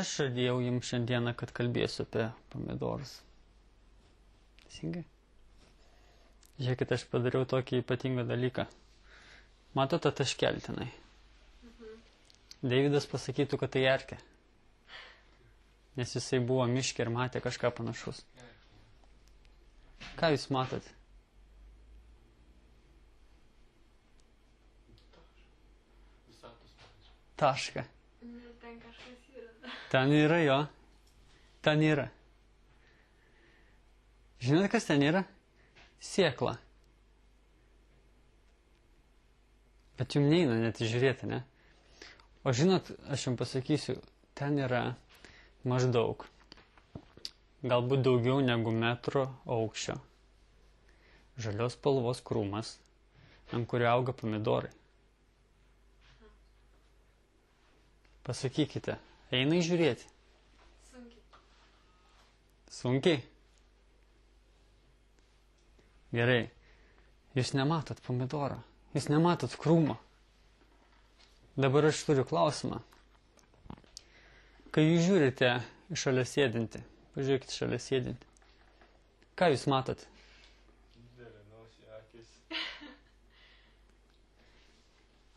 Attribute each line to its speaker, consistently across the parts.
Speaker 1: Aš žadėjau jums šiandieną, kad kalbėsiu apie pomidorus. Teisingai? Žiūrėkit, aš padariau tokį ypatingą dalyką. Matote taškelį tenai? Deividas pasakytų, kad tai erkė. Nes jisai buvo miške ir matė kažką panašus. Ką jūs matot? Tašką.
Speaker 2: Ten kažkas yra.
Speaker 1: Ten yra jo. Ten yra. Žinote, kas ten yra? Sėkla. Bet jums neina net žiūrėti, ne? O žinot, aš jums pasakysiu, ten yra maždaug, galbūt daugiau negu metro aukščio, žalios spalvos krūmas, ant kurio auga pomidorai. Pasakykite, eina žiūrėti?
Speaker 2: Sunkiai.
Speaker 1: Sunkiai? Gerai, jūs nematot pomidoro, jūs nematot krūmo. Dabar aš turiu klausimą. Kai jūs žiūrite šalia sėdinti, pažiūrėkite šalia sėdinti, ką jūs matot?
Speaker 3: Didelė nosį akis.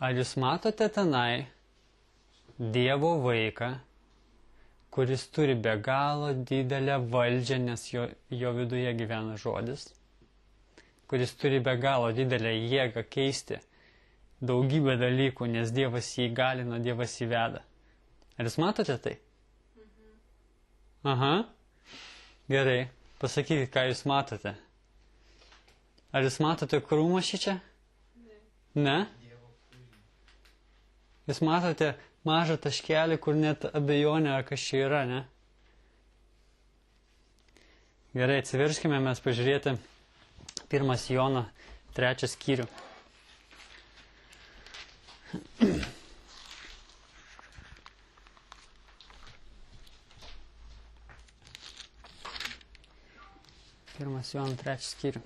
Speaker 1: Ar jūs matote tenai Dievo vaiką, kuris turi be galo didelę valdžią, nes jo viduje gyvena žodis, kuris turi be galo didelę jėgą keisti daugybę dalykų, nes Dievas jį įgalina, Dievas jį veda. Ar jūs matote tai? Aha. Gerai. Pasakykit, ką jūs matote. Ar jūs matote krūmą šičia? Ne? Jūs matote mažą taškelį, kur net abejonė, ar kas čia yra, ne? Gerai, atsiverskime mes pažiūrėti 1 Jono 3 skyrių. Pirmas Jono 3 skyrių.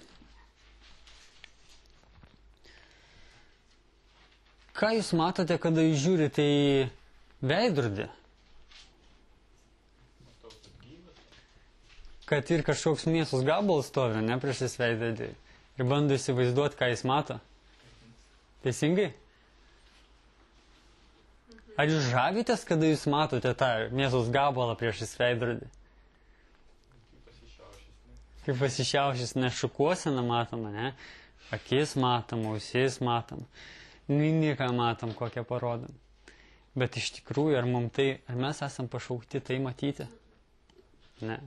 Speaker 1: Ką jūs matote, kada jūs žiūrite į veidrodį? Kad ir kažkoks mėsos gabalas stovi, ne, priešais veidrodį. Ir bando įsivaizduoti, ką jis mato. Teisingai? Ar jūs žavitės, kada jūs matote tą mėsos gabalą priešais veidrodį? Kaip pasišiaušęs, ne šukuosena matoma, ne? Akis matom, ausis matom. Mimiką matom, kokią parodom. Bet iš tikrųjų, ar mes esam pašaukti tai matyti? Ne.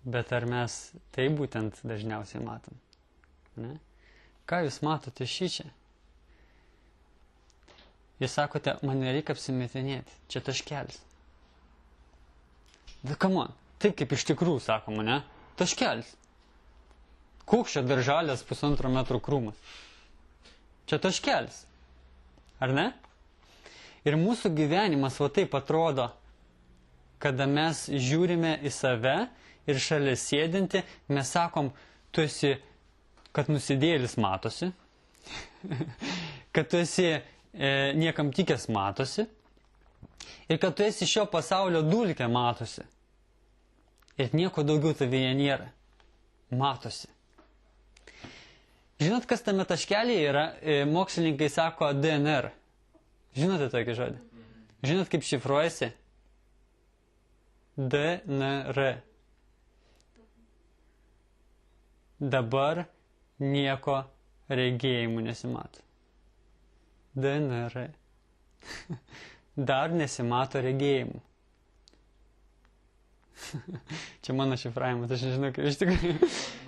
Speaker 1: Bet ar mes tai būtent dažniausiai matom? Ne? Ką jūs matote šičia? Jūs sakote, man nereikia apsimetinėti, čia taškelis. Bet come on, taip kaip iš tikrųjų sakoma, ne? Taškelis. Koks čia daržalės 1,5 metro krūmas? Čia taškelis. Ar ne? Ir mūsų gyvenimas va taip atrodo, kada mes žiūrime į save ir šalia sėdinti, mes sakom, tu esi, kad nusidėlis matosi, kad tu esi niekam tikęs matosi ir kad tu esi šio pasaulio dulkė matosi. Ir nieko daugiau tavyje nėra. Matosi. Žinot, kas tame taškelėje yra? Mokslininkai sako DNR. Žinote tokį žodį? Žinot, kaip šifruojasi? DNR. Dabar nieko regėjimų nesimato. DNR. Dar nesimato regėjimų. Čia mano šifravimas, aš nežinau, kaip iš tikrųjų.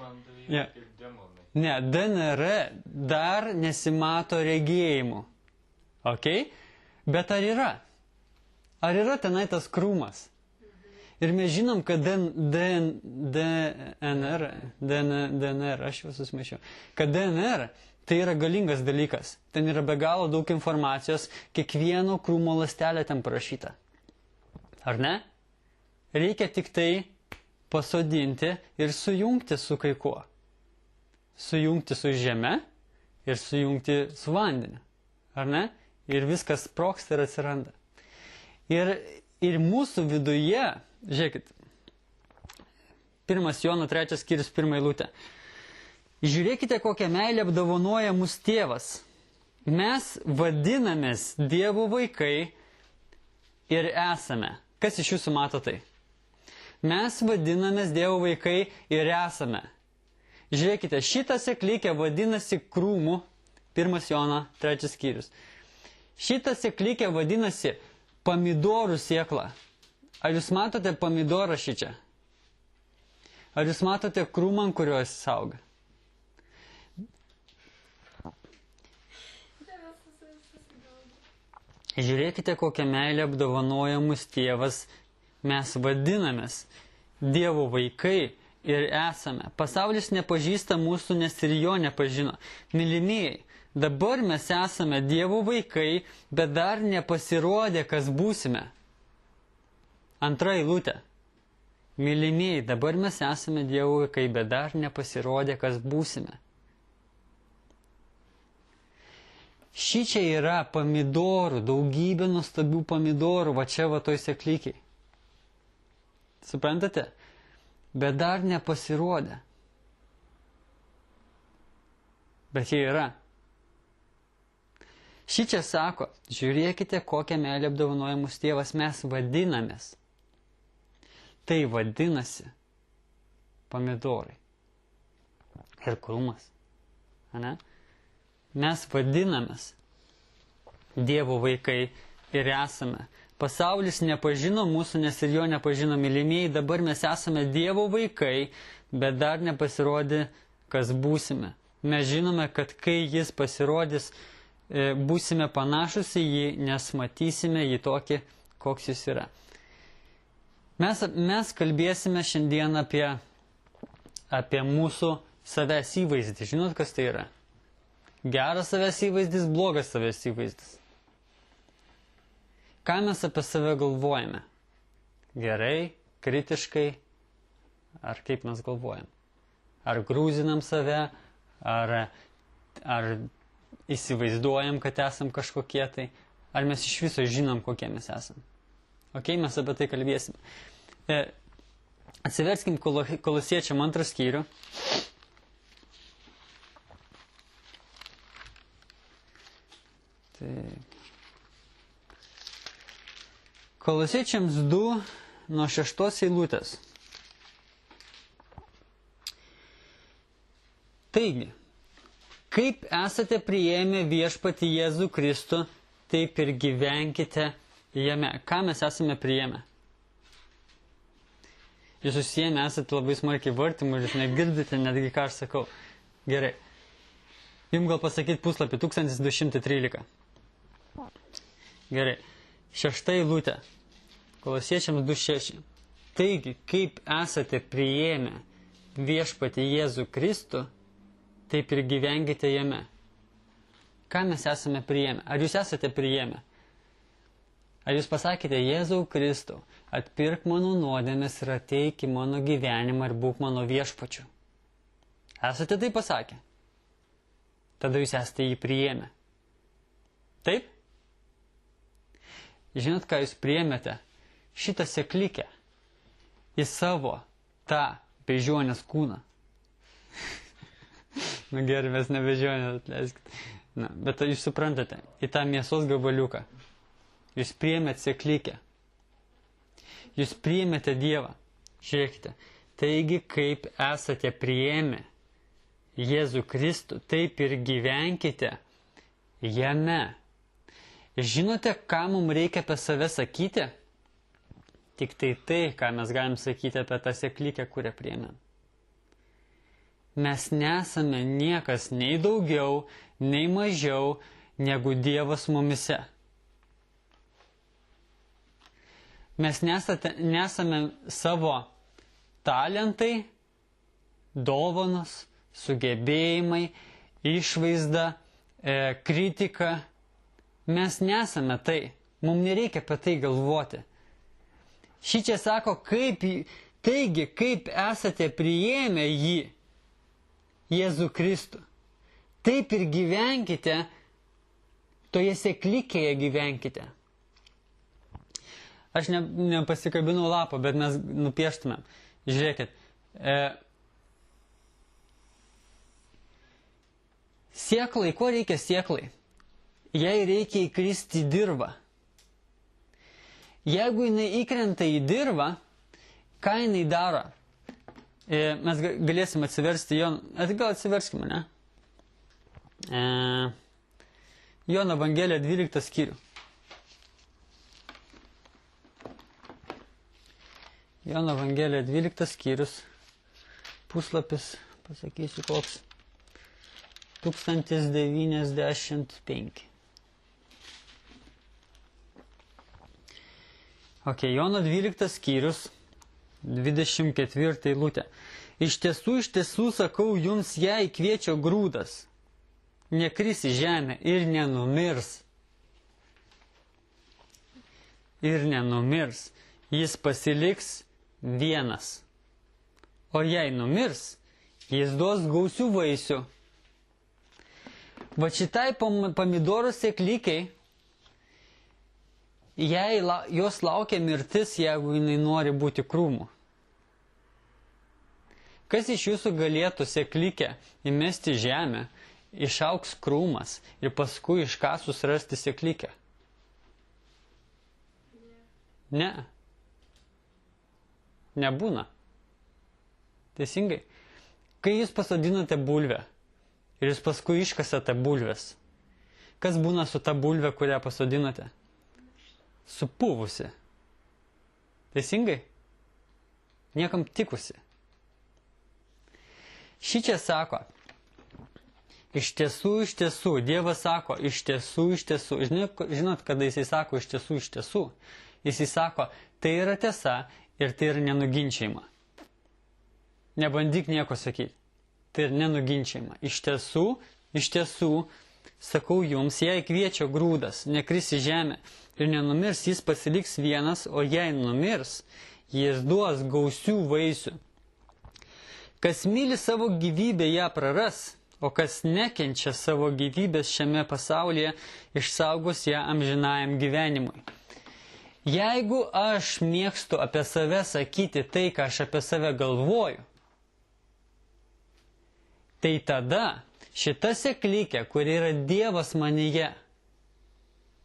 Speaker 3: Man tai
Speaker 1: Yeah.
Speaker 3: kaip demonai.
Speaker 1: Ne, DNR dar nesimato regėjimų. Ok? Bet ar yra? Ar yra tenai tas krūmas? Ir mes žinom, kad DNR, aš jau susimaišiau, kad DNR tai yra galingas dalykas. Ten yra be galo daug informacijos, kiekvieno krūmo ląstelė ten parašyta. Ar ne? Reikia tik tai pasodinti ir sujungti su kai kuo. Sujungti su žeme ir sujungti su vandeniu. Ar ne? Ir viskas sprogsta ir atsiranda. Ir mūsų viduje, žiūrėkit, 1 Jono 3 skyrius 1 eilutė. Žiūrėkite, kokią meilę apdovanoja mus tėvas. Mes vadinamės Dievo vaikai ir esame. Kas iš jūsų mato tai? Mes vadinamės Dievo vaikai ir esame. Žiūrėkite, šitą seklykę vadinasi krūmų, 1 Jono 3 skyrius. Šitą seklykę vadinasi pomidorų sėkla. Ar jūs matote pomidorą šičia? Ar jūs matote krūmą, ant kurio jis auga? Žiūrėkite, kokią meilę apdovanoja mus tėvas. Mes vadinamės Dievo vaikai ir esame. Pasaulis nepažįsta mūsų, nes ir jo nepažino. Mylimieji, dabar mes esame Dievo vaikai, bet dar nepasirodė, kas būsime. Antra eilutė. Mylimieji, dabar mes esame Dievo vaikai, bet dar nepasirodė, kas būsime. Šičia yra pomidorų, daugybė nuostabių pomidorų, va čia, va toj seklykiai. Suprantate? Bet dar nepasirodė. Bet jie yra. Šičia sako, žiūrėkite, kokią meilę apdovanoja mūsų tėvas, mes vadinamės. Tai vadinasi pomidorai. Ir krūmas. Ane? Mes vadinamės Dievo vaikai ir esame. Pasaulis nepažino mūsų, nes ir jo nepažino. Mylimieji, dabar mes esame Dievo vaikai, bet dar nepasirodė, kas būsime. Mes žinome, kad kai jis pasirodys, būsime panašus į jį, nes matysime jį tokį, koks jis yra. Mes kalbėsime šiandien apie mūsų savęs įvaizdį. Žinot, kas tai yra? Geras savęs įvaizdis, blogas savęs įvaizdis. Ką mes apie save galvojame? Gerai, kritiškai, ar kaip mes galvojam? Ar grūzinam save, ar įsivaizduojam, kad esam kažkokie tai, ar mes iš viso žinom, kokie mes esam? Ok, mes apie tai kalbėsim. Atsiverskim Kolosiečiam 2 skyrių. Kolosiečiams 2 nuo 6 eilutės. Taigi, kaip esate priėmę viešpatį Jėzų Kristų, taip ir gyvenkite jame. Ką mes esame priėmę? Jūs susiėmę esate labai smarkiai vartymų ir jūs negirdite netgi, ką aš sakau. Gerai. Jums gal pasakyti puslapį 1213. Gerai. 6 eilutė. Kolosiečiams 2:6. Taigi, kaip esate priėmę viešpatį Jėzų Kristų, taip ir gyvenkite jame. Ką mes esame priėmę? Ar jūs esate priėmę? Ar jūs pasakėte, Jėzau Kristau, atpirk mano nuodėmes ir ateik į mano gyvenimą ir būk mano viešpačiu? Esate tai pasakę? Tada jūs esate jį priėmę. Taip? Žinot, ką jūs priėmėte? Šitą seklykę į savo tą bežionės kūną. Nu gerai, mes ne bežionės, atleiskit. Na, bet jūs suprantate, į tą mėsos gabaliuką. Jūs priėmėte seklykę. Jūs priėmėte Dievą. Žiūrėkite. Taigi, kaip esate priėmę Jėzų Kristų, taip ir gyvenkite jame. Žinote, ką mums reikia apie save sakyti? Tik tai, ką mes galim sakyti apie tą seklykę, kurią priėmėm. Mes nesame niekas nei daugiau, nei mažiau, negu Dievas mumise. Mes nesame savo talentai, dovanos, sugebėjimai, išvaizda, kritika. Mes nesame tai. Mums nereikia apie tai galvoti. Šičia sako, taigi, kaip esate priėmę jį, Jėzų Kristų, taip ir gyvenkite, toje seklikėje gyvenkite. Aš nepasikabinau lapo, bet mes nupieštumėm. Žiūrėkit. Sėklai, ko reikia sėklai? Jai reikia įkristi į dirvą. Jeigu jinai įkrenta į dirvą, ką jinai daro? Mes galėsim atsiversti gal atsiverskime, ne? Jono Evangelija 12 skyrių. Jono Evangelija 12 skyrius. Puslapis, pasakysiu koks. 1095. Ok, Jono 12 skyrius. 24 eilutė. Iš tiesų sakau jums, jei kviečio grūdas nekris į žemę ir nenumirs. Ir nenumirs. Jis pasiliks vienas. O jei numirs, jis duos gausių vaisių. Va šitai pomidorų sėklykai, jos laukia mirtis, jeigu jinai nori būti krūmų. Kas iš jūsų galėtų sėklykę įmesti žemę, išaugs krūmas ir paskui iškasus rasti sėklykę? Ne. Nebūna. Teisingai. Kai jūs pasodinate bulvę ir jūs paskui iškasate bulvės, kas būna su ta bulvė, kurią pasodinote? Supuvusi. Teisingai? Niekam tikusi. Šičia sako, iš tiesų, Dievas sako, iš tiesų. Žinot, kada jisai sako iš tiesų? Jisai sako, tai yra tiesa ir tai yra nenuginčiama. Nebandyk nieko sakyti. Tai yra nenuginčiama. Iš tiesų, sakau jums, jei kviečio grūdas nekris į žemę ir nenumirs, jis pasiliks vienas, o jei numirs, jis duos gausių vaisių. Kas myli savo gyvybę, ją praras, o kas nekenčia savo gyvybės šiame pasaulyje, išsaugos ją amžinajam gyvenimui. Jeigu aš mėgstu apie save sakyti tai, ką aš apie save galvoju, tai tada šita sėklykė, kuri yra Dievas manyje,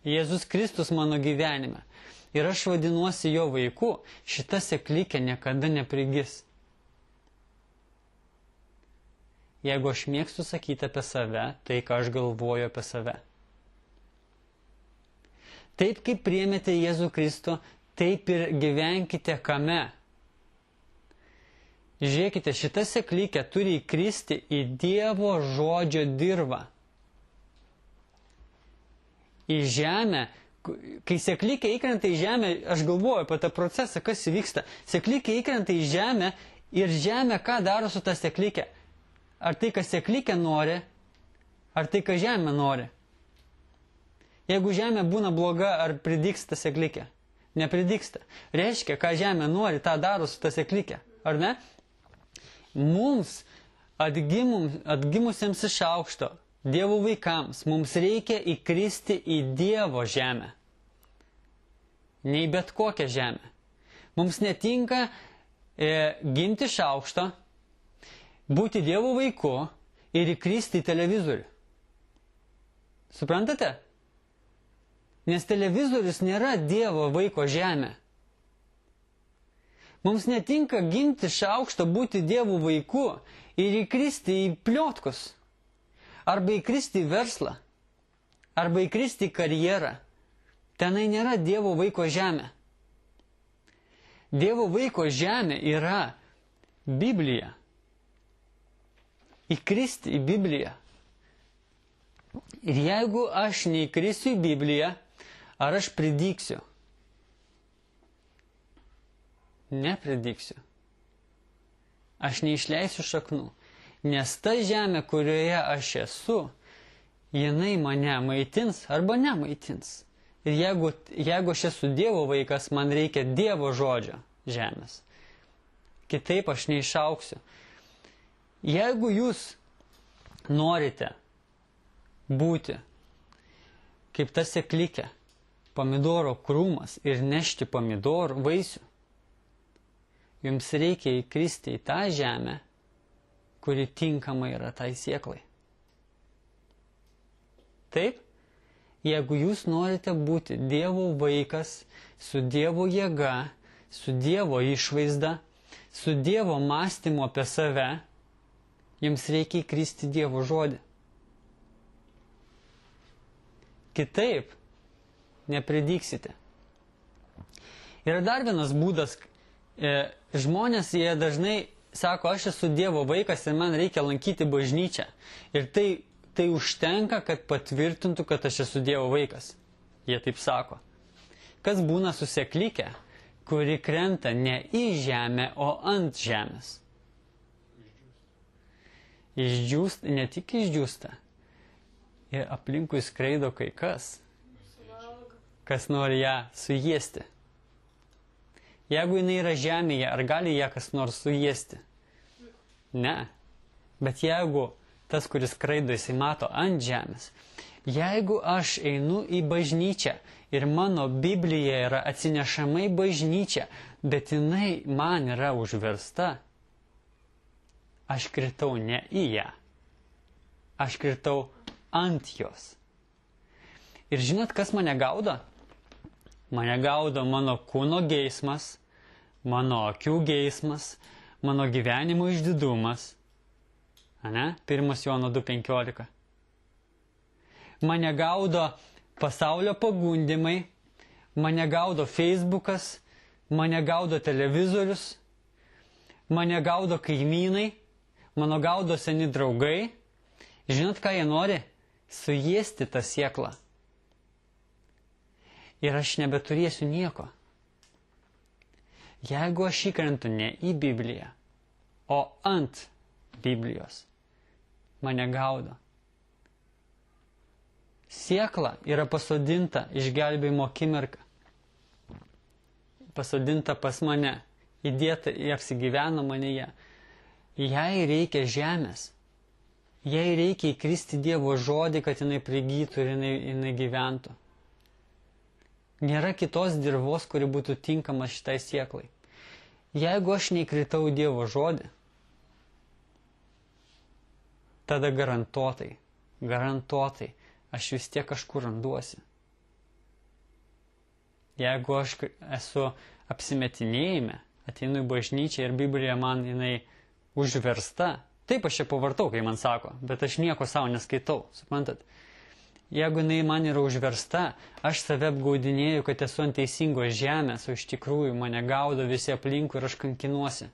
Speaker 1: Jėzus Kristus mano gyvenime, ir aš vadinuosi jo vaiku, šita sėklykė niekada neprigis. Jeigu aš mėgstu sakyti apie save, tai ką aš galvoju apie save. Taip kaip priėmėte Jėzų Kristų, taip ir gyvenkite kame. Žiūrėkite, šita sėklykė turi įkristi į Dievo žodžio dirvą. Į žemę. Kai sėklykė įkrenta į žemę, aš galvoju apie tą procesą, kas įvyksta. Sėklykė įkrenta į žemę ir žemė ką daro su ta sėklykė? Ar tai, ką sėklykė nori, ar tai, ką žemė nori? Jeigu žemė būna bloga, ar pridygsta sėklykė? Nepridygsta. Reiškia, ką žemė nori, tą daro su ta sėklykė. Ar ne? Mums, atgimusiems iš aukšto, Dievo vaikams, mums reikia įkristi į Dievo žemę. Nei bet kokią žemę. Mums netinka gimti iš aukšto, būti Dievo vaiku ir įkristi į televizorių. Suprantate? Nes televizorius nėra Dievo vaiko žemė. Mums netinka gimti iš aukšto, būti Dievo vaiku ir įkristi į pliotkus. Arba įkristi į verslą. Arba įkristi į karjerą. Tenai nėra Dievo vaiko žemė. Dievo vaiko žemė yra Biblija. Įkristi į Bibliją. Ir jeigu aš neįkrisiu į Bibliją, ar aš pridygsiu? Nepridygsiu. Aš neišleisiu šaknų. Nes ta žemė, kurioje aš esu, jinai mane maitins arba nemaitins. Ir jeigu aš esu Dievo vaikas, man reikia Dievo žodžio žemės. Kitaip aš neišauksiu. Jeigu jūs norite būti kaip ta sėklykė, pomidoro krūmas ir nešti pomidorų vaisių, jums reikia įkristi į tą žemę, kuri tinkama yra tai sėklai. Taip, jeigu jūs norite būti Dievo vaikas, su Dievo jėga, su Dievo išvaizda, su Dievo mąstymu apie save, jums reikia įkristi Dievo žodį. Kitaip nepridyksite. Yra dar vienas būdas. Žmonės, jie dažnai sako, aš esu Dievo vaikas ir man reikia lankyti bažnyčią. Ir tai užtenka, kad patvirtintų, kad aš esu Dievo vaikas. Jie taip sako. Kas būna su sėklike, kuri krenta ne į žemę, o ant žemės? Išdžiūsta, ne tik išdžiūsta. Ir aplinkui skraido kai kas nori ją suėsti. Jeigu jinai yra žemėje, ar gali ją kas nors suėsti? Ne. Bet jeigu tas, kuris skraido, jisai mato ant žemės, jeigu aš einu į bažnyčią ir mano Biblija yra atsinešama į bažnyčią, bet jinai man yra užversta, aš kritau ne į ją. Aš kritau ant jos. Ir žinot, kas mane gaudo? Mane gaudo mano kūno geismas, mano akių geismas, mano gyvenimo išdidumas. Ane? 1 Jono 2,15. Mane gaudo pasaulio pagundimai, mane gaudo Facebookas, mane gaudo televizorius, mane gaudo kaimynai, mano gaudo seni draugai. Žinot, ką jie nori? Suėsti tą sėklą. Ir aš nebeturėsiu nieko. Jeigu aš įkrentu ne į Bibliją, o ant Biblijos, mane gaudo. Sėkla yra pasodinta išgelbėjimo akimirką. Pasodinta pas mane, įdėta į apsigyveno manyje. Jai reikia žemės. Jai reikia įkristi Dievo žodį, kad jinai prigytų ir jinai gyventų. Nėra kitos dirvos, kuri būtų tinkama šitai sėklai. Jeigu aš neįkritau į Dievo žodį, tada garantuotai, aš vis tiek kažkur randuosi. Jeigu aš esu apsimetinėjime, ateinu į bažnyčią ir Biblija man jinai užversta, taip aš čia pavartau, kai man sako, bet aš nieko savo neskaitau, suprantat? Jeigu jinai man yra užversta, aš save apgaudinėju, kad esu ant teisingos žemės, o iš tikrųjų mane gaudo visi aplinkui ir aš kankinuosi.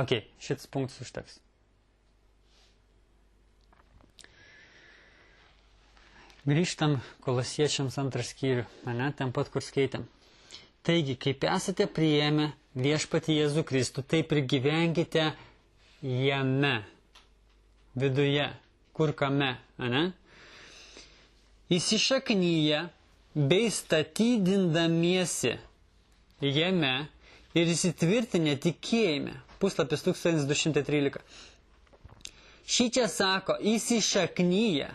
Speaker 1: Ok, šitas punktas užteks. Grįžtam Kolosiečiams 2 skyrių, ane, ten pat, kur skaitėm. Taigi, kaip esate priėmę viešpatį Jėzų Kristų, taip ir gyvenkite jame, viduje, kur kame, ane? Įsišaknyje bei statydindamiesi jame ir įsitvirtinę tikėjime. Puslapis 1213. Šičia sako, įsišaknyje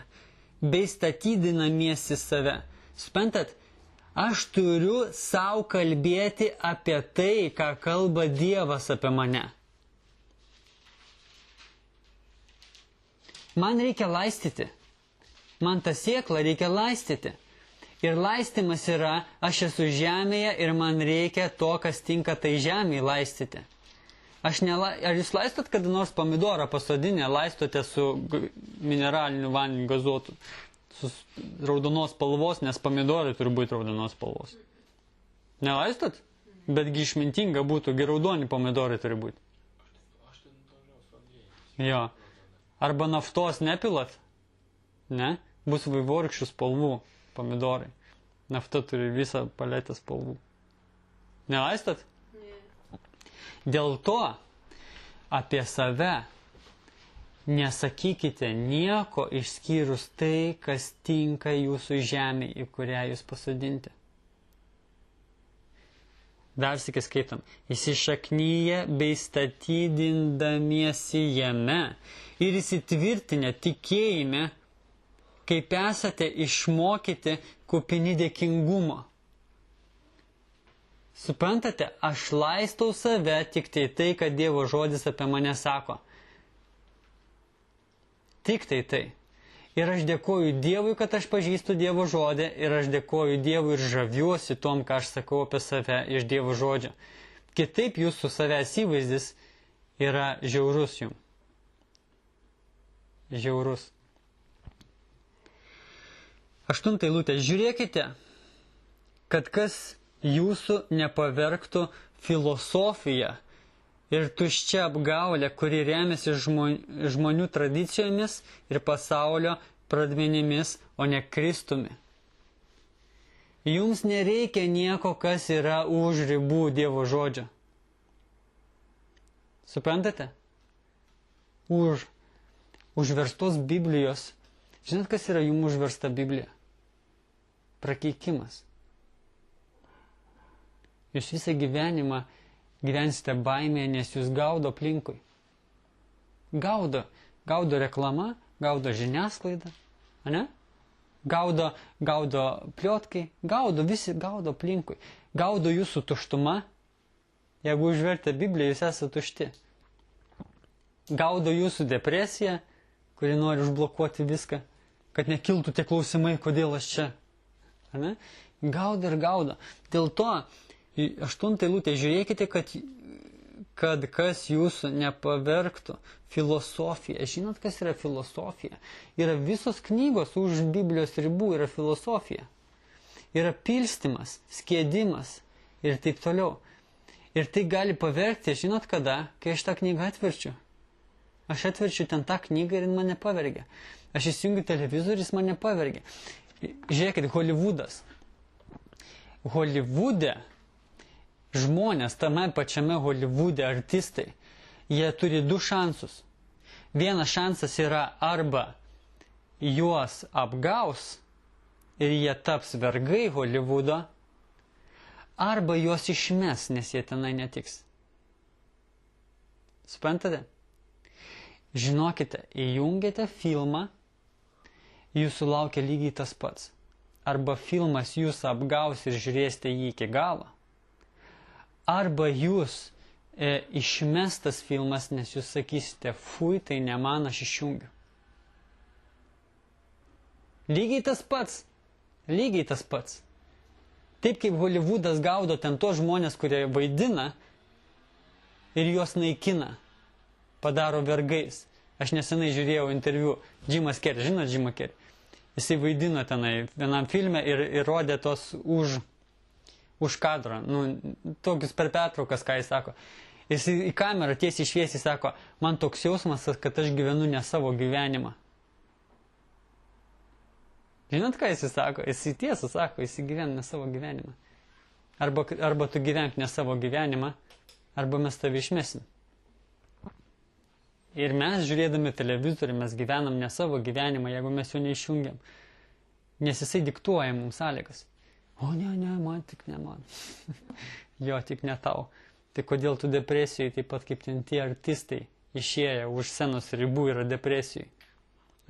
Speaker 1: bei statydinamiesi save. Suprantat, aš turiu savo kalbėti apie tai, ką kalba Dievas apie mane. Man reikia laistyti. Man tą sėklą reikia laistyti. Ir laistymas yra, aš esu žemėje ir man reikia to, kas tinka tai žemėje laistyti. Ar jūs laistot kada nors pomidorą pasodinę, laistote su mineraliniu vandeniu gazuotu, su raudonos spalvos, nes pomidorai turi būti raudonos spalvos. Nelaistot? Betgi išmintinga būtų, raudoni pomidorai turi būti. Jo. Arba naftos nepilat, ne? Bus vaivorykščių spalvų pomidorai. Nafta turi visą paletę spalvų. Nelaistat?
Speaker 2: Ne.
Speaker 1: Dėl to apie save nesakykite nieko išskyrus tai, kas tinka jūsų žemė, į kurią jūs pasodinti. Dar sykį skaitom. Įsišaknyje bei statydindamiesi jame ir įsitvirtinę tikėjime, kaip esate išmokyti kupini dėkingumo. Suprantate, aš laistau save tik tai, kad Dievo žodis apie mane sako. Tik tai. Ir aš dėkoju Dievui, kad aš pažįstu Dievo žodį, ir aš dėkoju Dievui ir žaviuosi tom, ką aš sakau apie save iš Dievo žodžio. Kitaip jūsų savęs įvaizdis yra žiaurus jums. Žiaurus. 8 eilutė. Žiūrėkite, kad kas jūsų nepavergtų filosofija ir tuščia apgaulė, kuri remiasi žmonių tradicijomis ir pasaulio pradmenimis, o ne Kristumi. Jums nereikia nieko, kas yra už ribų Dievo žodžio. Suprantate? Užverstos Biblijos. Žinot, kas yra jums užversta Biblija? Prakeikimas. Jūs visą gyvenimą gyvensite baimėje, nes jūs gaudo aplinkui. Gaudo reklama, gaudo žiniasklaida, ane? Gaudo pliotkai, visi gaudo aplinkui. Gaudo jūsų tuštuma. Jeigu užvertė Bibliją, jūs esate tušti. Gaudo jūsų depresiją, kuri nori užblokuoti viską, kad nekiltų tie klausimai, kodėl aš čia. Ane? Gaudo ir gaudo. Dėl to 8 eilutė, žiūrėkite, kad kas jūsų nepavergtų filosofija. Žinot, kas yra filosofija? Yra visos knygos už Biblijos ribų, yra filosofija. Yra pilstymas, skėdimas ir taip toliau. Ir tai gali pavergti, žinot kada, kai aš tą knygą atverčiu. Aš atverčiu ten tą knygą ir mane pavergia. Aš įsijungiu televizorių ir jis mane pavergia. Žiūrėkit, Hollywoodas. Hollywoode žmonės, tame pačiame Hollywoode artistai, jie turi 2 šansus. Vienas šansas yra arba juos apgaus ir jie taps vergai Hollywoodo, arba juos išmes, nes jie tenai netiks. Suprantate? Žinokite, įjungėte filmą, jūsų laukia lygiai tas pats. Arba filmas jūs apgaus ir žiūrėsite jį iki galo, arba jūs išmestas filmas, nes jūs sakysite, fui, tai ne man, aš išjungiu. Lygiai tas pats. Lygiai tas pats. Taip kaip Hollywoodas gaudo ten tos žmonės, kurie vaidina ir juos naikina, padaro vergais. Aš nesenai žiūrėjau interviu Jimas Carrey, žinot Jimą Carrey? Jisai vaidino tenai vienam filme ir rodė tos už kadro, tokius per pertraukas, ką jis sako. Jis į kamerą tiesiai šviesiai sako, man toks jausmas, kad aš gyvenu ne savo gyvenimą. Žinot, ką jis sako? Jis tiesą sako, jis gyvena ne savo gyvenimą. Arba tu gyvenk ne savo gyvenimą, arba mes tave išmesim. Ir mes, žiūrėdami televizorių, mes gyvenam ne savo gyvenimą, jeigu mes jo neišjungiam. Nes jisai diktuoja mums sąlygas. O ne, man tik ne man. Jo, tik ne tau. Tai kodėl tu depresijoje, taip pat kaip ten tie artistai išėję už scenos ribų yra depresijoje.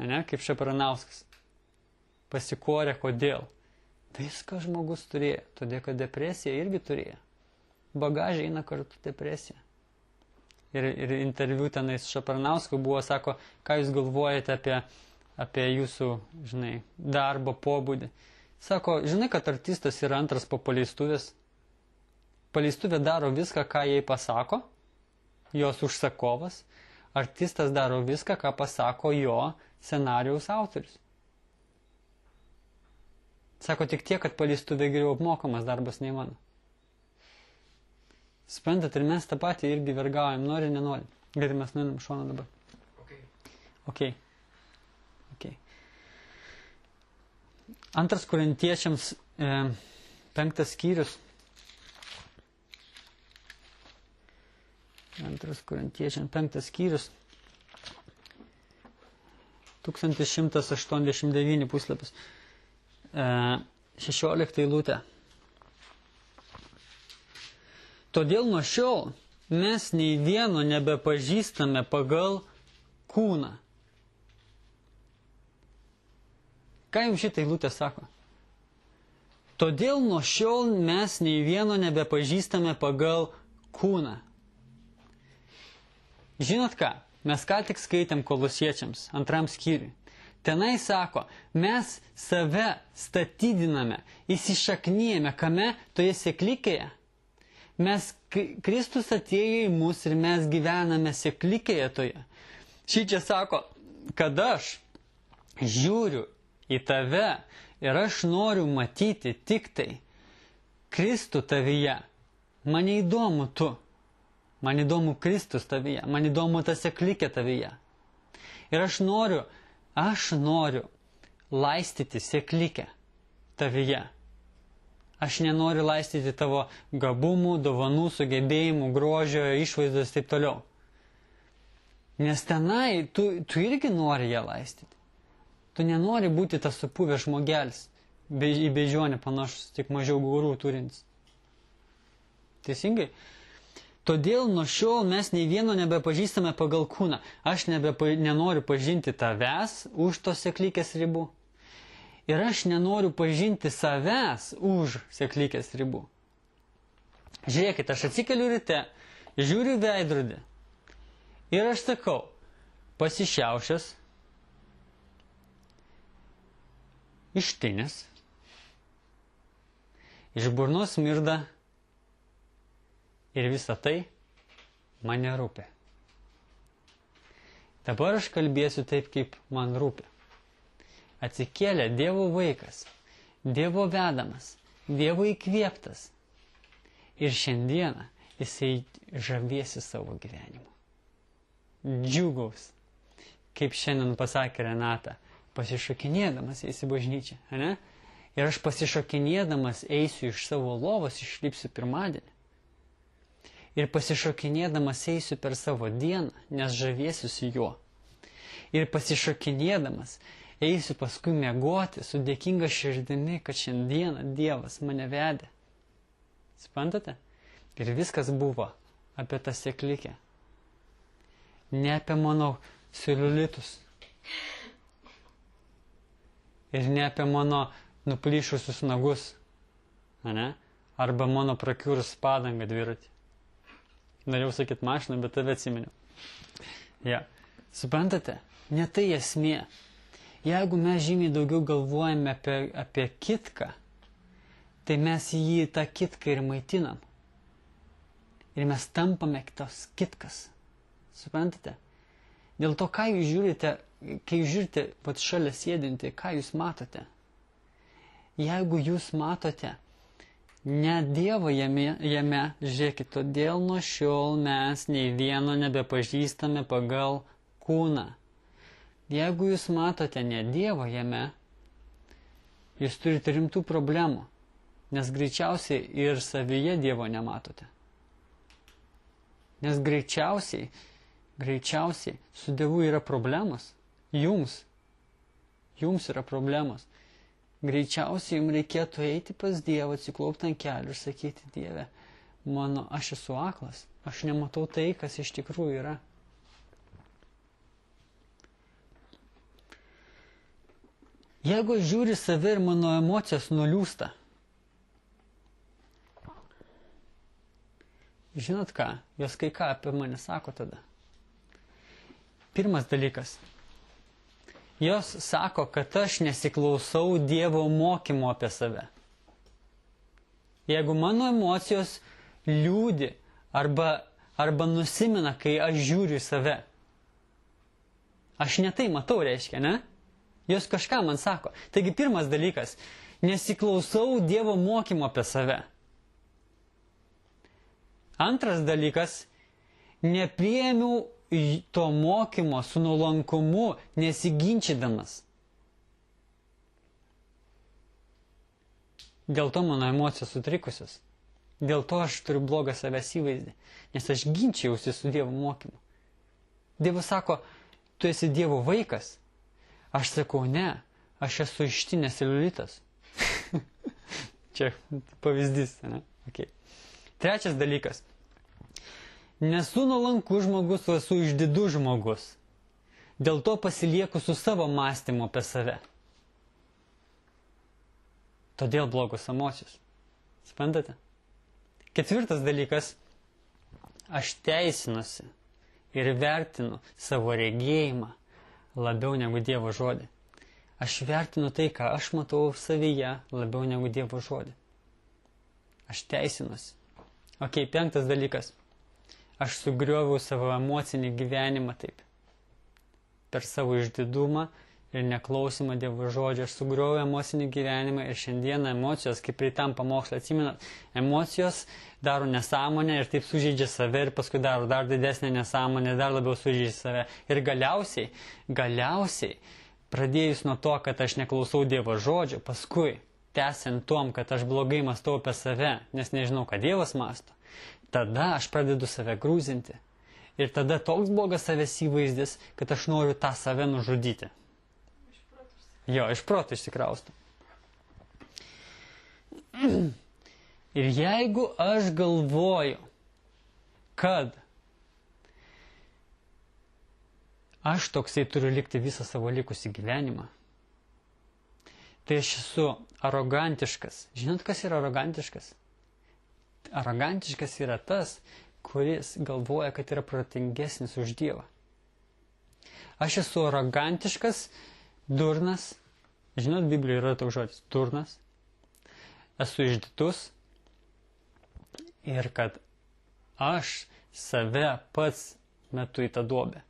Speaker 1: Ne, kaip Šapranauskas. Pasikorė, kodėl. Viską žmogus turėjo, todėl kad depresija irgi turėjo. Bagažė eina kartu depresija. Ir interviu tenais Šapranausku buvo, sako, ką jūs galvojate apie jūsų, darbo pobūdį. Sako, žinai, kad artistas yra antras po paleistuvės. Paleistuvė daro viską, ką jai pasako, jos užsakovas. Artistas daro viską, ką pasako jo scenarijaus autorius. Sako, tik tiek, kad paleistuvė geriau apmokamas darbas nei mano. Suprantat, ir mes tą patį irgi vergaujam, nori, nenori. Gerai, mes nueinam šoną dabar. Ok. 2 Korintiečiams 5 skyrius. 2 Korintiečiams 5 skyrius. 1189 puslapis. 16 eilutė. Todėl nuo šiol mes nei vieno nebepažįstame pagal kūną. Ką jums šitą eilutę sako? Todėl nuo šiol mes nei vieno nebepažįstame pagal kūną. Žinot ką? Mes ką tik skaitėm Kolosiečiams, 2 skyriui. Tenai sako, mes save statydiname, įsišaknyjame, kame? Toje seklikėje. Kristus atėjo į mus ir mes gyvename seklikėje toje. Šičia sako, kad aš žiūriu į tave ir aš noriu matyti tik tai Kristų tavyje. Man įdomu tu. Man įdomu Kristus tavyje. Man įdomu ta seklikė tavyje. Ir aš noriu laistyti seklikę tavyje. Aš nenoriu laistyti tavo gabumų, dovanų, sugebėjimų, grožio, išvaizdos ir taip toliau. Nes tenai tu irgi nori ją laistyti. Tu nenori būti tas supuvęs žmogelis, į bežionę panašus, tik mažiau gaurų turintis. Teisingai? Todėl nuo šiol mes nei vieno nebepažįstame pagal kūną. Aš nenoriu pažinti tavęs už tos seklikės ribų. Ir aš nenoriu pažinti savęs už seklikės ribų. Žiūrėkit, aš atsikeliu ryte, žiūriu veidrodį ir aš sakau, pasišiaušęs, ištinęs, iš burnos smirda ir visa tai man nerūpi. Dabar aš kalbėsiu taip, kaip man rūpi. Atsikėlė Dievo vaikas, Dievo vedamas, Dievo įkvėptas. Ir šiandieną jisai žavėsi savo gyvenimu. Džiugaus, kaip šiandien pasakė Renata, pasišokinėdamas eisi bažnyčią, ne? Ir aš pasišokinėdamas eisiu iš savo lovos, išlipsiu pirmadienį. Ir pasišokinėdamas eisiu per savo dieną, nes žavėsiuosi juo. Ir pasišokinėdamas eisiu paskui miegoti su dėkinga širdimi, kad šiandieną Dievas mane vedė. Suprantate? Ir viskas buvo apie tą seklikę. Ne apie mano celiulitus. Ir ne apie mano nuplyšusius nagus, ne? Arba mano prakiurus padangą dviratį. Norėjau sakyti mašiną, bet tave atsiminiau. Ja. Suprantate? Ne tai esmė. Jeigu mes žymiai daugiau galvojame apie kitką, tai mes jį tą kitką ir maitinam. Ir mes tampame tos kitkas. Suprantate? Dėl to, ką jūs žiūrite, kai jūs žiūrite pat šalia sėdinti, ką jūs matote? Jeigu jūs matote ne Dievą jame, žiūrėkit, todėl nuo šiol mes nei vieno nebepažįstame pagal kūną. Jeigu jūs matote ne Dievą jame, jūs turite rimtų problemų, nes greičiausiai ir savyje Dievo nematote. Nes greičiausiai su Dievu yra problemos. Jums yra problemos. Greičiausiai jums reikėtų eiti pas Dievą, atsiklaupti ant kelių ir sakyti, Dieve, aš esu aklas, aš nematau tai, kas iš tikrųjų yra. Jeigu žiūri save ir mano emocijos nuliūsta, žinot ką, jos kai ką apie mane sako tada. Pirmas dalykas. Jos sako, kad aš nesiklausau Dievo mokymo apie save. Jeigu mano emocijos liūdi arba nusimena, kai aš žiūriu į save, aš ne tai matau, reiškia, ne? Jos kažką man sako. Taigi pirmas dalykas, nesiklausau Dievo mokymo apie save. Antras dalykas, nepriėmiau to mokymo su nuolankumu, nesiginčydamas. Dėl to mano emocijos sutrikusios. Dėl to aš turiu blogą savęs įvaizdį, nes aš ginčijausi su Dievo mokymu. Dievas sako, tu esi Dievo vaikas. Aš sakau, ne, aš esu ištinės celiulitas. Čia pavyzdys, ne? Okay. Trečias dalykas. Nesu nuolankus žmogus, o esu išdidus žmogus. Dėl to pasilieku su savo mąstymu apie save. Todėl blogos emocijos. Suprantate? Ketvirtas dalykas. Aš teisinuosi ir vertinu savo regėjimą labiau negu Dievo žodį. Aš vertinu tai, ką aš matau savyje, labiau negu Dievo žodį. Aš teisinuosi. Ok, penktas dalykas. Aš sugrioviau savo emocinį gyvenimą taip. Per savo išdidumą ir neklausimą Dievo žodžio. Aš sugrioviau emocinį gyvenimą ir šiandieną emocijos, kaip ir tam pamokslą, atsimenat, emocijos daro nesąmonę ir taip sužeidžia save ir paskui daro dar didesnę nesąmonę, dar labiau sužeidžia save. Ir galiausiai, pradėjus nuo to, kad aš neklausau Dievo žodžio, paskui tęsiant tom, kad aš blogai mąstau apie save, nes nežinau, ką Dievas mąsto, tada aš pradedu save grūzinti. Ir tada toks blogas savęs įvaizdis, kad aš noriu tą save nužudyti. Jo, iš proto išsikraustu. Ir jeigu aš galvoju, kad aš toksai turiu likti visą savo likusį gyvenimą, tai aš esu arogantiškas. Žinot, kas yra arogantiškas? Arogantiškas yra tas, kuris galvoja, kad yra protingesnis už Dievą. Aš esu arogantiškas, durnas. Žinot, Biblijoje yra toks žodis – durnas. Esu išdidus. Ir kad aš save pats metu į tą duobę.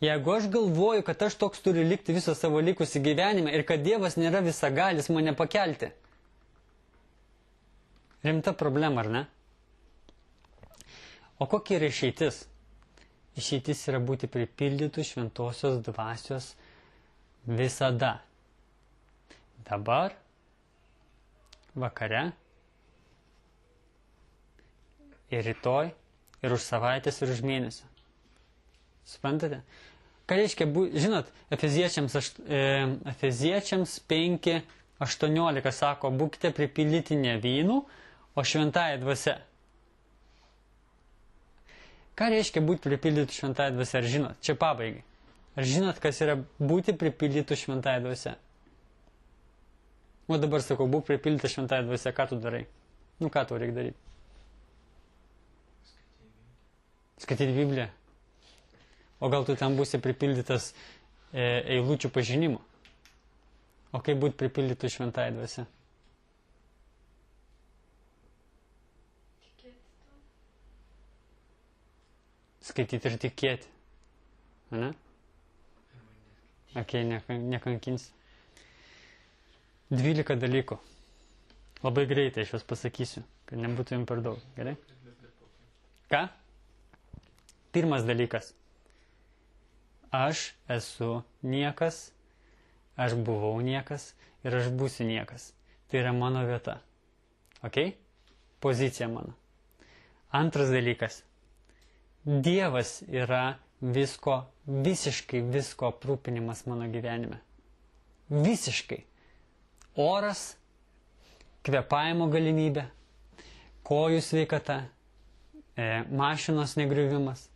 Speaker 1: Jeigu aš galvoju, kad aš toks turiu likti visą savo likusį gyvenimą ir kad Dievas nėra visagalis mane pakelti. Rimta problema, ar ne? O kokia yra išeitis? Išeitis yra būti pripildytų šventosios dvasios visada. Dabar, vakare, ir rytoj, ir už savaitės, ir už mėnesio. Suprantate? Ką reiškia, žinot, Efeziečiams 5:18 sako, būkite pripildyti ne vynu, o šventąja dvasia. Ką reiškia būti pripildytų šventąja dvasia? Ar žinot? Čia pabaigai. Ar žinot, kas yra būti pripildytų šventąja dvasia? O dabar sakau, būk pripildyta šventąja dvasia, ką tu darai? Nu, ką tau reikia daryti? Skaityti Bibliją. O gal tu ten būsi pripildytas eilučių pažinimo? O kaip būti pripildytų šventąja dvasia? Skaityti ir tikėti. Ne? Ok, nekankins. 12 dalykų. Labai greitai aš juos pasakysiu, kad nebūtų jums per daug. Gerai? Ką? Pirmas dalykas. Aš esu niekas, aš buvau niekas ir aš būsiu niekas. Tai yra mano vieta. Ok? Pozicija mano. Antras dalykas. Dievas yra visko, visiškai visko aprūpinimas mano gyvenime. Visiškai. Oras, kvėpavimo galimybė, kojų sveikata, mašinos negriuvimas,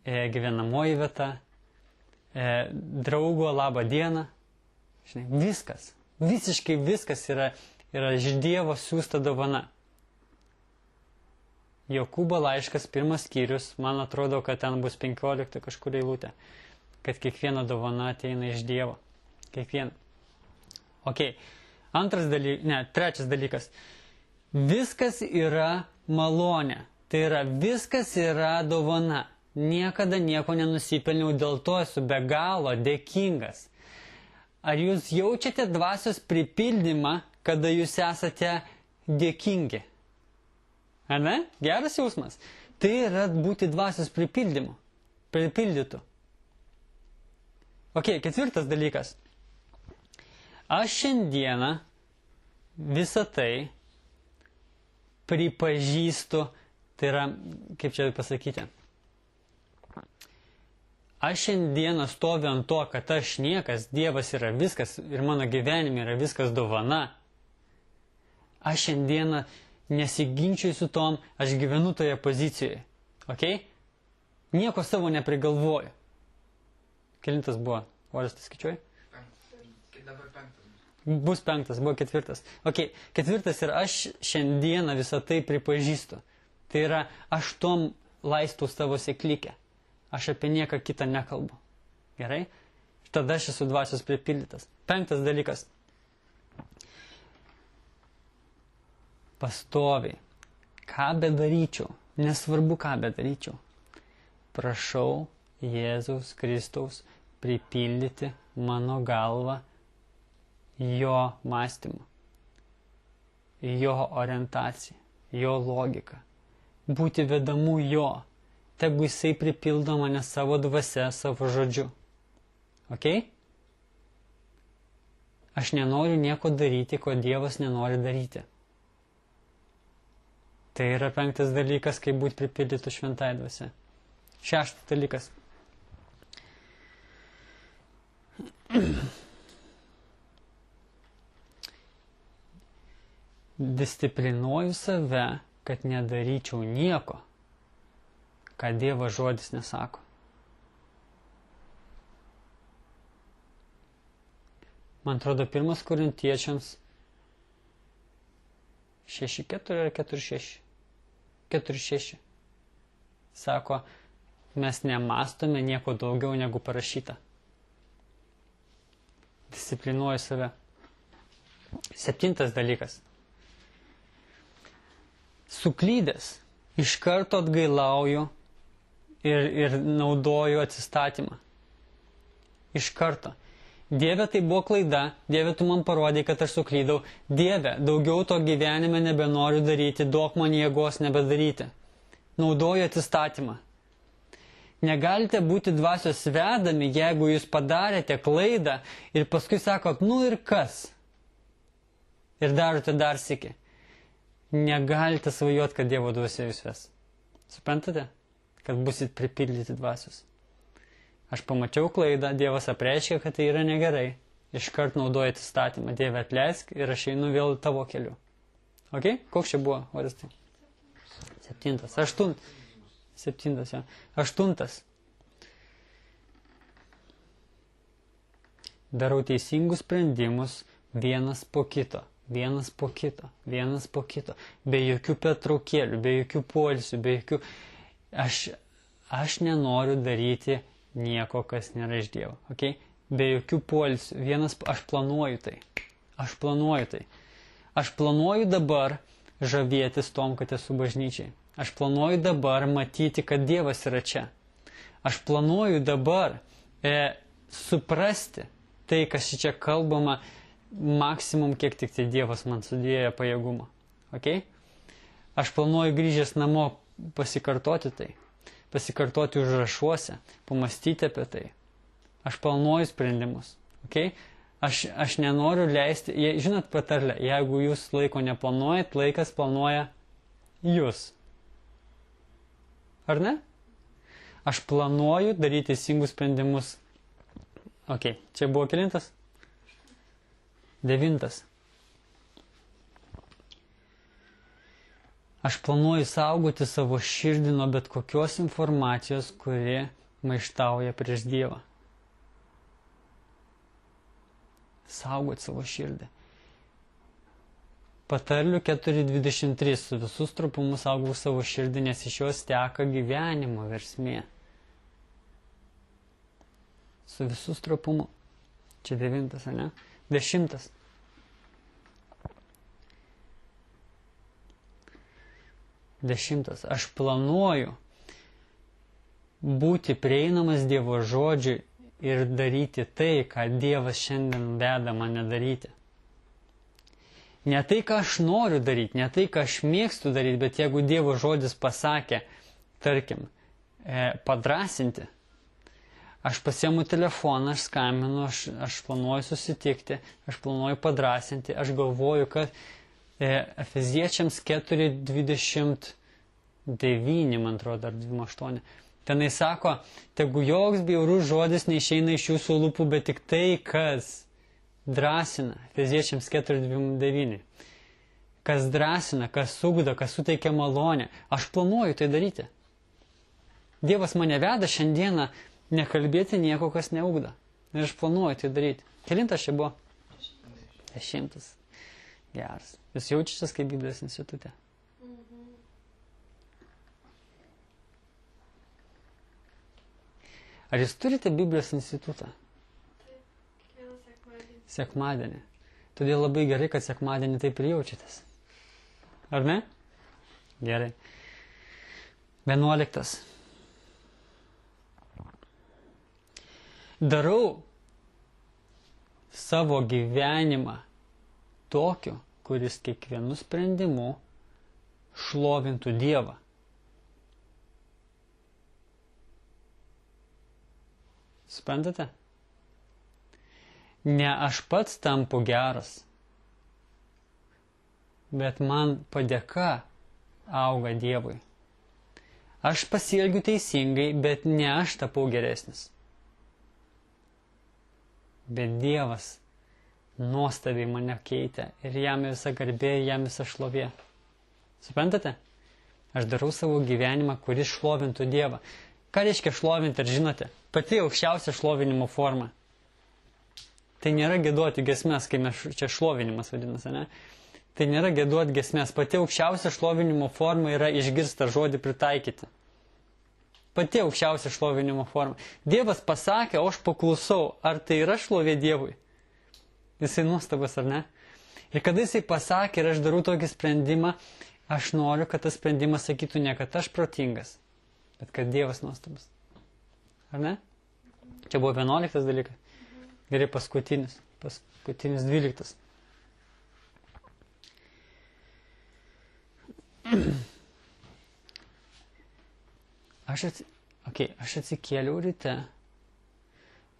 Speaker 1: gyvenamoji vieta, draugo labą dieną. Žinai, viskas. Visiškai viskas yra iš Dievo siųsta dovana. Jokūbo laiškas, 1 skyrius, man atrodo, kad ten bus 15 kažkur eilutė, kad kiekviena dovana ateina iš Dievo. Kiekviena. Ok. Trečias dalykas. Viskas yra malonė. Tai yra, viskas yra dovana. Niekada nieko nenusipelniau, dėl to esu be galo dėkingas. Ar jūs jaučiate dvasios pripildymą, kada jūs esate dėkingi? Ar ne? Geras jausmas. Tai yra būti dvasios pripildytų. Ok, 4 dalykas. Aš šiandieną visą tai pripažįstu, tai yra, kaip čia pasakyti, aš šiandieną stoviu ant to, kad aš niekas, Dievas yra viskas ir mano gyvenime yra viskas dovana. Aš šiandieną nesiginčiu su tom, aš gyvenu toje pozicijoje. Ok? Nieko savo neprigalvoju. Kelintas buvo? Oras tai skaičiuoji?
Speaker 3: Dabar 5.
Speaker 1: Bus 5, buvo 4. Ok, 4 ir aš šiandieną visą tai pripažįstu. Tai yra, aš tom laistų savo sėklikę. Aš apie nieką kitą nekalbu. Gerai? Tada aš esu dvasios pripildytas. 5 dalykas. Pastoviai. Ką bedaryčiau, nesvarbu ką bedaryčiau. Prašau Jėzaus Kristaus pripildyti mano galvą jo mąstymą, jo orientaciją, jo logiką. Būti vedamu jo. Tegu jisai pripildo mane savo dvasia, savo žodžiu. Ok? Aš nenoriu nieko daryti, ko Dievas nenori daryti. Tai yra 5 dalykas, kaip būti pripildytų šventai dvasia. 6 dalykas. Disciplinuoju save, kad nedaryčiau nieko, ką Dievo žodis nesako. Man atrodo, 1 Korintiečiams 6:4 ar 4:6. 4:6. Sako, mes nemastome nieko daugiau negu parašyta. Disciplinuoju save. 7 dalykas. Suklydęs, iš karto atgailauju ir naudoju atsistatymą. Iš karto. Dieve, tai buvo klaida, Dieve, tu man parodai, kad aš suklydau. Dieve, daugiau to gyvenime nebenoriu daryti, duok man jėgos nebedaryti. Naudoju atsistatymą. Negalite būti dvasios vedami, jeigu jūs padarėte klaidą ir paskui sakot, nu ir kas? Ir darote dar sykį. Negalite svajoti, kad Dievo dvasia jūs ves. Suprantate? Kad busit pripildyti dvasios. Aš pamačiau klaidą, Dievas apreiškė, kad tai yra negerai. Iškart naudoju atsistatymą. Dieve, atleisk ir aš einu vėl tavo keliu. Ok? Koks čia buvo, Orestai? 7. 8. 7. 8. Darau teisingus sprendimus vienas po kito. Vienas po kito. Vienas po kito. Be jokių pertraukėlių, be jokių poilsių, be jokių... Aš nenoriu daryti nieko, kas nėra iš Dievo. Okay? Be jokių poilsių. Aš planuoju tai. Aš planuoju tai. Aš planuoju dabar žavėtis tom, kad esu bažnyčiai. Aš planuoju dabar matyti, kad Dievas yra čia. Aš planuoju dabar suprasti tai, kas čia kalbama, maksimum, kiek tik tai Dievas man sudėjo pajėgumą. Okay? Aš planuoju grįžęs namo pasikartoti tai. Pasikartoti užrašuose, pamastyti apie tai. Aš planuoju sprendimus. Okay? Aš nenoriu leisti, žinot patarlę, jeigu jūs laiko neplanuojat, laikas planuoja jūs. Ar ne? Aš planuoju daryti teisingus sprendimus. Ok, čia buvo kelintas? 9. Aš planuoju saugoti savo širdį nuo bet kokios informacijos, kuri maištauja prieš Dievą. Saugoti savo širdį. Patarlių 4.23. Su visus trupumus saugau savo širdį, nes iš jos teka gyvenimo versmė. Su visus trupumu. Čia 9, ne? 10. Aš planuoju būti prieinamas Dievo žodžiui ir daryti tai, ką Dievas šiandien veda mane daryti. Ne tai, ką aš noriu daryti, ne tai, ką aš mėgstu daryti, bet jeigu Dievo žodis pasakė, tarkim, padrasinti, aš pasiemu telefoną, aš skambinu, aš planuoju susitikti, aš planuoju padrasinti, aš galvoju, kad Efeziečiams 4.29, man atrodo, ar 28. Tenai sako, tegu joks bjaurus žodis neišeina iš jūsų lūpų, bet tik tai, kas drąsina. Efeziečiams 4.29. Kas drąsina, kas ugdo, kas suteikia malonę. Aš planuoju tai daryti. Dievas mane veda šiandieną nekalbėti nieko, kas neugdo. Ir aš planuoju tai daryti. Kelintas čia buvo? 10. Geras. Jūs jaučiatės kaip Biblijos institute? Ar jūs turite Biblijos institutą?
Speaker 2: Taip, kiekvieną sekmadienį.
Speaker 1: Sekmadienį. Todėl labai gerai, kad sekmadienį taip ir jaučiatės. Ar ne? Gerai. 11. Darau savo gyvenimą tokiu, kuris kiekvienu sprendimu šlovintų Dievą. Suprantate? Ne aš pats tampu geras, bet man padėka auga Dievui. Aš pasielgiu teisingai, bet ne aš tapau geresnis. Bet Dievas nuostabiai mane keitė ir jam visa garbė, jam visa šlovė. Suprantate? Aš darau savo gyvenimą, kuris šlovintų Dievą. Ką reiškia šlovinti, ar žinote? Pati aukščiausia šlovinimo forma. Tai nėra giedoti giesmės, kai mes čia šlovinimas vadinasi, ne? Tai nėra giedoti giesmės. Pati aukščiausia šlovinimo forma yra išgirsta žodį pritaikyti. Pati aukščiausia šlovinimo forma. Dievas pasakė, o aš paklusau, ar tai yra šlovė Dievui? Jisai nuostabas, ar ne? Ir kada jisai pasakė ir aš darau tokį sprendimą, aš noriu, kad tas sprendimas sakytų ne, kad aš protingas, bet kad Dievas nuostabas. Ar ne? Čia buvo 11 dalykas. Gerai, paskutinis 12. Aš atsikėliau ryte.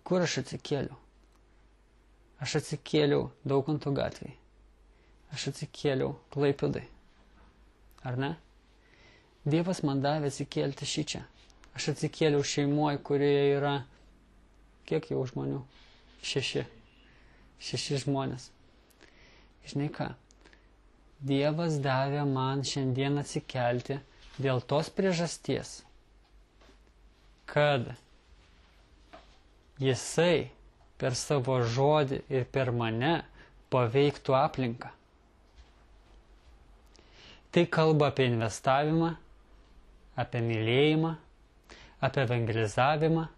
Speaker 1: Kur aš atsikėliau? Aš atsikėliau Daukanto gatvėje. Aš atsikėliau Klaipėdai. Ar ne? Dievas man davė atsikelti šičia. Aš atsikėliau šeimoje, kurioje yra kiek jau žmonių? 6 žmonės. Žinai ką? Dievas davė man šiandien atsikelti dėl tos priežasties, kad Jisai per savo žodį ir per mane paveiktų aplinką. Tai kalba apie investavimą, apie mylėjimą, apie evangelizavimą,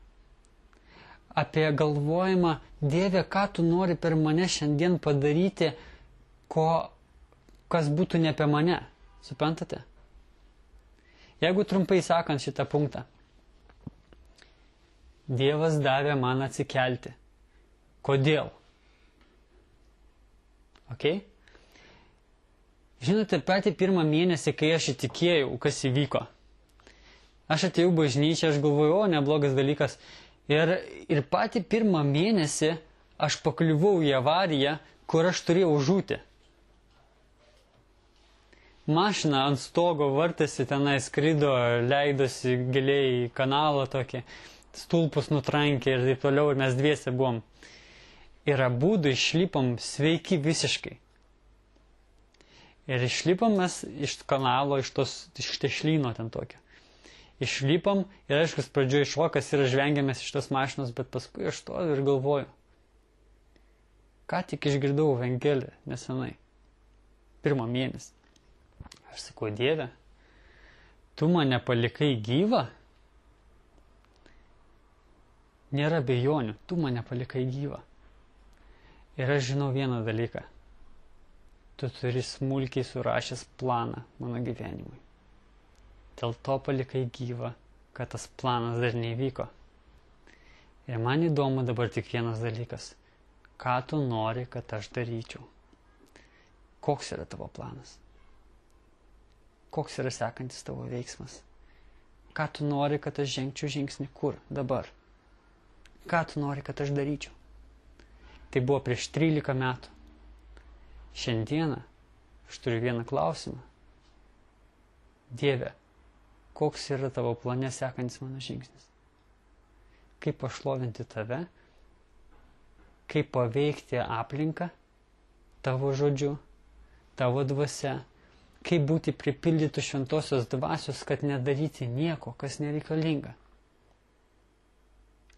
Speaker 1: apie galvojimą, Dieve, ką tu nori per mane šiandien padaryti, kas būtų ne apie mane. Suprantate? Jeigu trumpai sakant šitą punktą, Dievas davė man atsikelti. Kodėl? Okay? Žinote, patį pirmą mėnesį, kai aš įtikėjau, kas įvyko. Aš atėjau bažnyčią, aš galvoju, o, neblogas dalykas. Ir patį pirmą mėnesį aš pakliuvau į avariją, kur aš turėjau žūti. Mašina ant stogo vartėsi, tenai skrido, leidosi giliai į kanalą tokį, stulpus nutrankė ir taip toliau, ir mes dviese buvom. Ir abudu išlipom sveiki visiškai. Ir išlipom mes iš kanalo, iš tešlyno ten tokio. Išlipom ir aišku, pradžioje šokas ir žvengėmės iš tos mašinos, bet paskui aš stoviu ir galvoju. Ką tik išgirdau Evangeliją nesenai. 1 mėnesį. Aš sakau, Dieve, tu mane palikai gyvą? Nėra bejonių, tu mane palikai gyvą. Ir aš žinau vieną dalyką. Tu turi smulkiai surašęs planą mano gyvenimui. Dėl to palikai gyvą, kad tas planas dar neįvyko. Ir man įdomu dabar tik vienas dalykas. Ką tu nori, kad aš daryčiau? Koks yra tavo planas? Koks yra sekantis tavo veiksmas? Ką tu nori, kad aš žengčiau žingsnį? Kur? Dabar. Ką tu nori, kad aš daryčiau? Tai buvo prieš 13 metų. Šiandieną aš turiu vieną klausimą. Dieve, koks yra tavo plane sekantis mano žingsnis? Kaip pašlovinti tave? Kaip paveikti aplinką tavo žodžiu, tavo dvasia? Kaip būti pripildytų šventosios dvasios, kad nedaryti nieko, kas nereikalinga?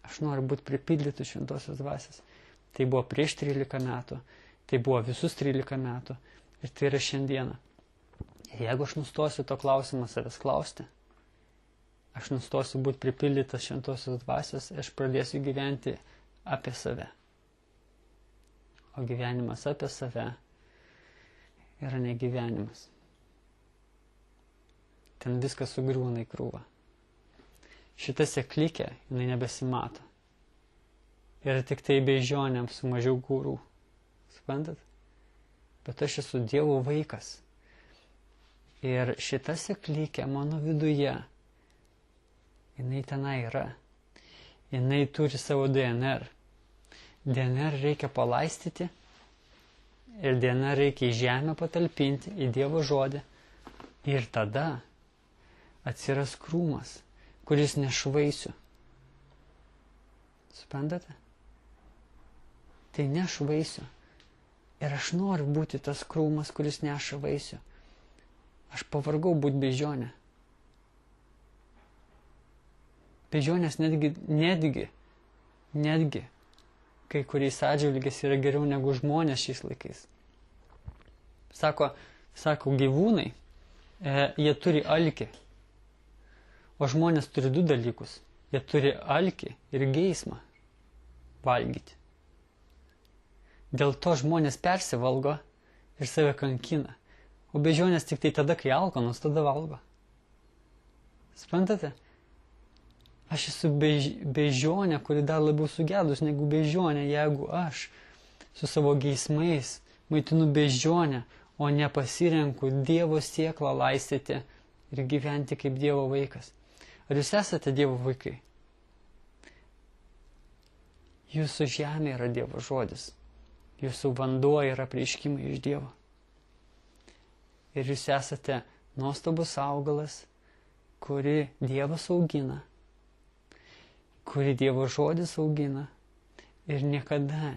Speaker 1: Aš noriu būti pripildytų šventosios dvasios. Tai buvo prieš 13 metų. Tai buvo visus 13 metų. Ir tai yra šiandieną. Ir jeigu aš nustosiu to klausimą savęs klausti, aš nustosiu būti pripildytas šventosios dvasios, aš pradėsiu gyventi apie save. O gyvenimas apie save yra negyvenimas. Ten viskas sugriūna į krūvą. Šita seklikė, jinai nebesimato. Yra tik tai beždžionėms su mažiau gūrų. Suprantat? Bet aš esu Dievo vaikas. Ir šita seklikė mano viduje, jinai tenai yra. Jinai turi savo DNR. DNR reikia palaistyti ir DNR reikia į žemę patalpinti, į Dievo žodį. Ir tada atsiras krūmas, kuris neš vaisių. Suprantate? Tai neš vaisių. Ir aš noriu būti tas krūmas, kuris neša vaisių. Aš pavargau būti beždžionė. Beždžionės netgi, kai kuriais atžvilgiais yra geriau negu žmonės šiais laikais. Sako gyvūnai, jie turi alkį. O žmonės turi 2 dalykus. Jie turi alkį ir geismą valgyti. Dėl to žmonės persivalgo ir save kankina. O beždžionės tik tai tada, kai alkanos, tada valgo. Suprantate? Aš esu beždžionė, kuri dar labiau sugedus negu beždžionė, jeigu aš su savo geismais maitinu beždžionę, o nepasirenku Dievo sėklą laistyti ir gyventi kaip Dievo vaikas. Ar jūs esate Dievo vaikai? Jūsų žemė yra Dievo žodis. Jūsų vanduo yra apreiškimai iš Dievo. Ir jūs esate nuostabus augalas, kurį Dievas augina, kurį Dievo žodis augina. Ir niekada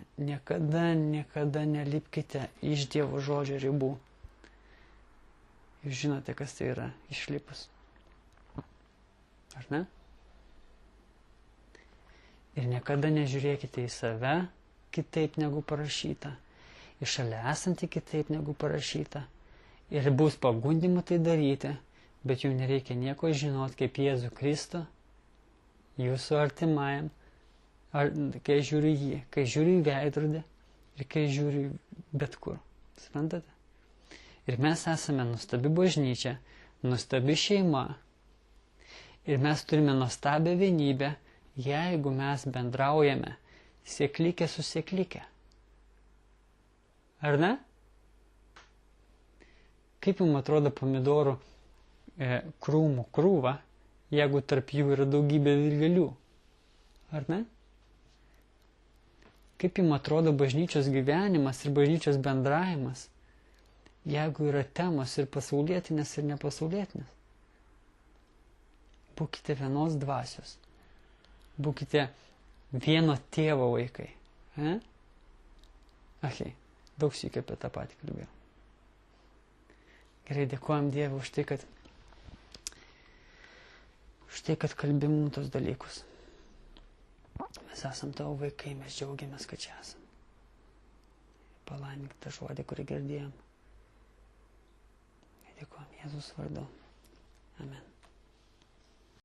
Speaker 1: nelipkite iš Dievo žodžio ribų. Jūs žinote, kas tai yra išlipus. Ar ne? Ir niekada nežiūrėkite į save kitaip negu parašyta. Į šalia esantį kitaip negu parašyta. Ir bus pagundimų tai daryti, bet jų nereikia nieko žinot kaip Jėzų Kristų, jūsų artimajam, kai žiūriu jį, kai žiūriu į veidrodį ir kai žiūriu bet kur. Suprantate? Ir mes esame nuostabi bažnyčia, nuostabi šeima. Ir mes turime nuostabią vienybę, jeigu mes bendraujame sėklikė su sėklikė. Ar ne? Kaip jums atrodo pomidorų krūmų krūva, jeigu tarp jų yra daugybė dilgėlių? Ar ne? Kaip jums atrodo bažnyčios gyvenimas ir bažnyčios bendravimas, jeigu yra temos ir pasaulietinės ir nepasaulietinės? Būkite vienos dvasios. Būkite vieno tėvo vaikai. Daug sykių apie tą patį kalbėjau. Gerai, dėkojam Dievui už tai, kad kalbi mums tos dalykus. Mes esam tavo vaikai, mes džiaugiamės, kad čia esam. Palaimink tą žodį, kurį girdėjom. Dėkojam Jėzus vardu. Amen.